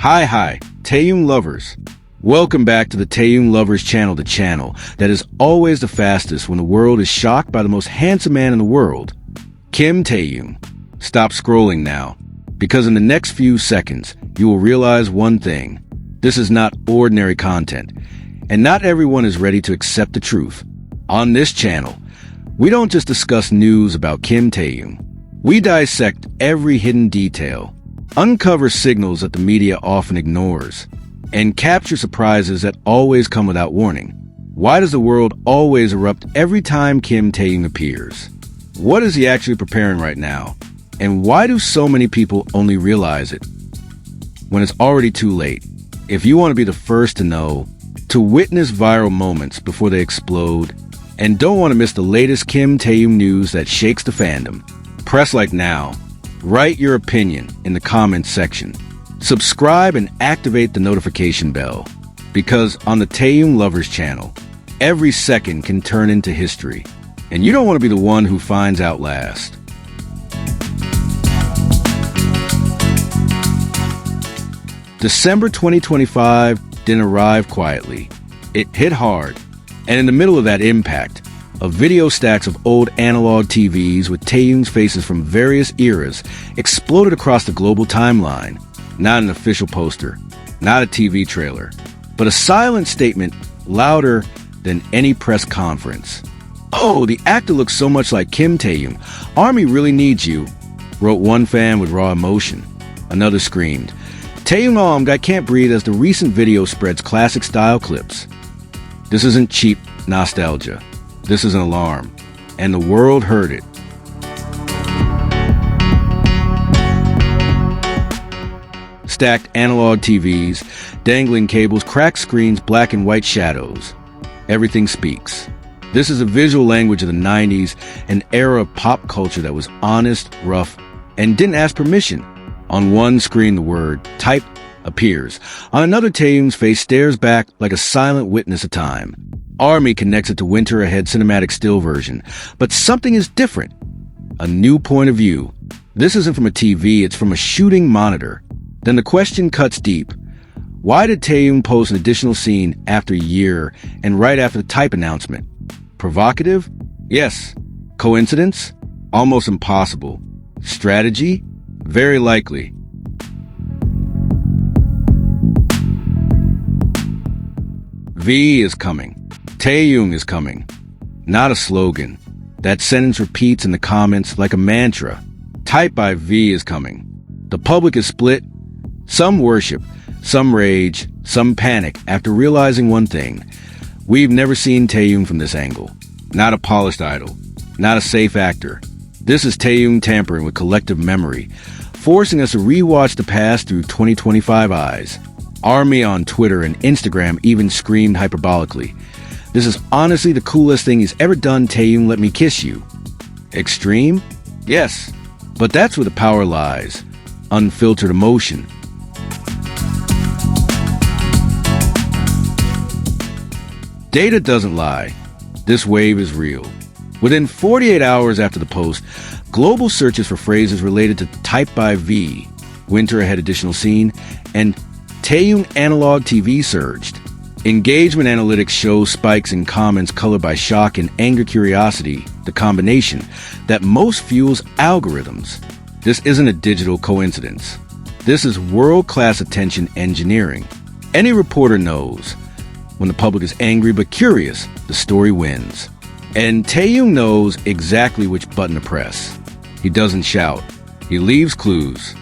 Hi, Taehyung Lovers. Welcome back to the Taehyung Lovers Channel, the channel that is always the fastest when the world is shocked by the most handsome man in the world, Kim Taehyung. Stop scrolling now, because in the next few seconds, you will realize one thing. This is not ordinary content, and not everyone is ready to accept the truth. On this channel, we don't just discuss news about Kim Taehyung. We dissect every hidden detail, uncover signals that the media often ignores, and capture surprises that always come without warning. Why does the world always erupt every time Kim Taehyung appears? What is he actually preparing right now? And why do so many people only realize it when it's already too late? If you want to be the first to know, to witness viral moments before they explode, and don't want to miss the latest Kim Taehyung news that shakes the fandom, press like now. Write your opinion in the comments section. Subscribe and activate the notification bell, because on the Taehyung Lovers Channel, every second can turn into history, and you don't want to be the one who finds out last. December 2025 didn't arrive quietly. It hit hard, and in the middle of that impact, a video stacks of old analog TVs with Taehyung's faces from various eras exploded across the global timeline. Not an official poster, not a TV trailer, but a silent statement louder than any press conference. "Oh, the actor looks so much like Kim Taehyung. Army really needs you," wrote one fan with raw emotion. Another screamed, "Taehyung, I can't breathe," as the recent video spreads classic style clips. This isn't cheap nostalgia. This is an alarm, and the world heard it. Stacked analog TVs, dangling cables, cracked screens, black and white shadows. Everything speaks. This is a visual language of the 90s, an era of pop culture that was honest, rough, and didn't ask permission. On one screen, the word "type" appears. On another, Taehyung's face stares back like a silent witness of time. Army connects it to Winter Ahead cinematic still version, but something is different. A new point of view. This isn't from a TV, it's from a shooting monitor. Then the question cuts deep. Why did Taehyung post an additional scene after a year and right after the type announcement? Provocative? Yes. Coincidence? Almost impossible. Strategy? Very likely. V is coming. Taehyung is coming. Not a slogan. That sentence repeats in the comments like a mantra. Type by V is coming. The public is split. Some worship, some rage, some panic after realizing one thing. We've never seen Taehyung from this angle. Not a polished idol. Not a safe actor. This is Taehyung tampering with collective memory, forcing us to rewatch the past through 2025 eyes. Army on Twitter and Instagram even screamed hyperbolically, "This is honestly the coolest thing he's ever done, Taehyung, let me kiss you." Extreme? Yes, but that's where the power lies. Unfiltered emotion. Data doesn't lie. This wave is real. Within 48 hours after the post, global searches for phrases related to Type by V, Winter Ahead additional scene, and Taehyung analog TV surged. Engagement analytics show spikes in comments colored by shock and anger curiosity, the combination that most fuels algorithms. This isn't a digital coincidence. This is world-class attention engineering. Any reporter knows, when the public is angry but curious, the story wins. And Taehyung knows exactly which button to press. He doesn't shout. He leaves clues.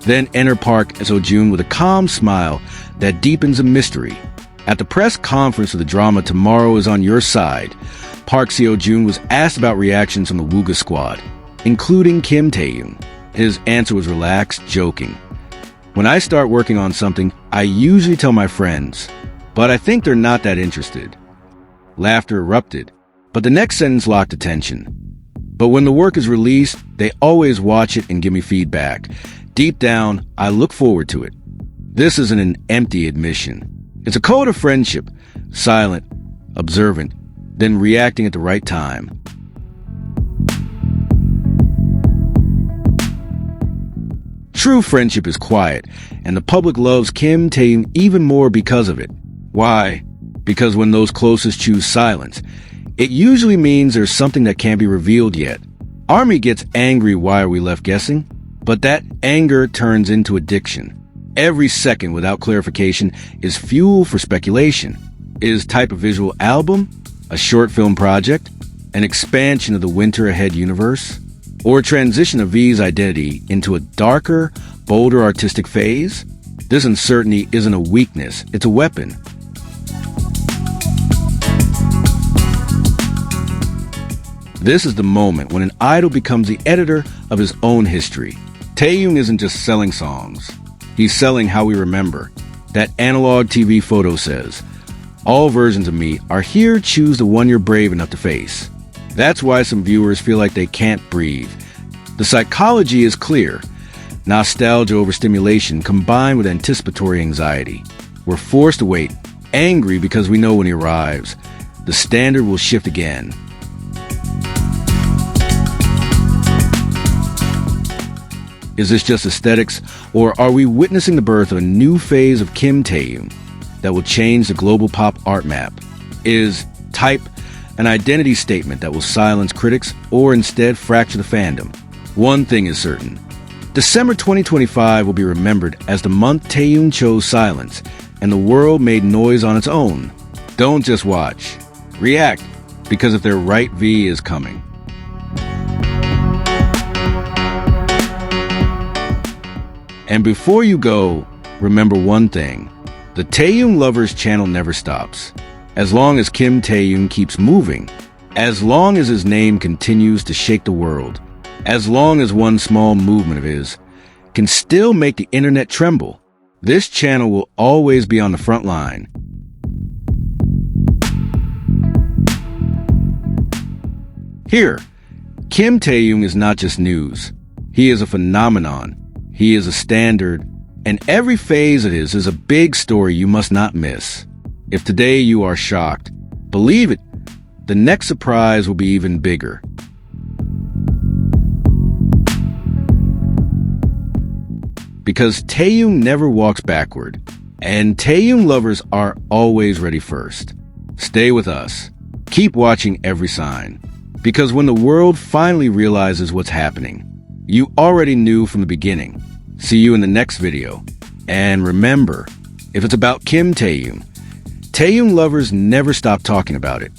Then enter Park Seo-joon with a calm smile that deepens the mystery. At the press conference of the drama Tomorrow Is on Your Side, Park Seo-joon was asked about reactions from the Wooga squad, including Kim Taehyung. His answer was relaxed, joking. "When I start working on something, I usually tell my friends, but I think they're not that interested." Laughter erupted, but the next sentence locked attention. "But when the work is released, they always watch it and give me feedback. Deep down, I look forward to it." This isn't an empty admission. It's a code of friendship, silent, observant, then reacting at the right time. True friendship is quiet, and the public loves Kim Taehyung even more because of it. Why? Because when those closest choose silence, it usually means there's something that can't be revealed yet. Army gets angry, why are we left guessing? But that anger turns into addiction. Every second without clarification is fuel for speculation. Is type of visual album? A short film project? An expansion of the Winter Ahead universe? Or a transition of V's identity into a darker, bolder artistic phase? This uncertainty isn't a weakness, it's a weapon. This is the moment when an idol becomes the editor of his own history. Taehyung isn't just selling songs. He's selling how we remember. That analog TV photo says, "All versions of me are here, choose the one you're brave enough to face." That's why some viewers feel like they can't breathe. The psychology is clear. Nostalgia over stimulation combined with anticipatory anxiety. We're forced to wait, angry because we know when he arrives, the standard will shift again. Is this just aesthetics, or are we witnessing the birth of a new phase of Kim Taehyung that will change the global pop art map? Is type an identity statement that will silence critics or instead fracture the fandom? One thing is certain. December 2025 will be remembered as the month Taehyung chose silence and the world made noise on its own. Don't just watch. React, because if they're right, V is coming. And before you go, remember one thing. The Taehyung Lovers Channel never stops. As long as Kim Taehyung keeps moving, as long as his name continues to shake the world, as long as one small movement of his can still make the internet tremble, this channel will always be on the front line. Here, Kim Taehyung is not just news. He is a phenomenon. He is a standard, and every phase of his is a big story you must not miss. If today you are shocked, believe it, the next surprise will be even bigger. Because Taehyung never walks backward, and Taehyung lovers are always ready first. Stay with us. Keep watching every sign. Because when the world finally realizes what's happening, you already knew from the beginning. See you in the next video. And remember, if it's about Kim Taehyung, Taehyung lovers never stop talking about it.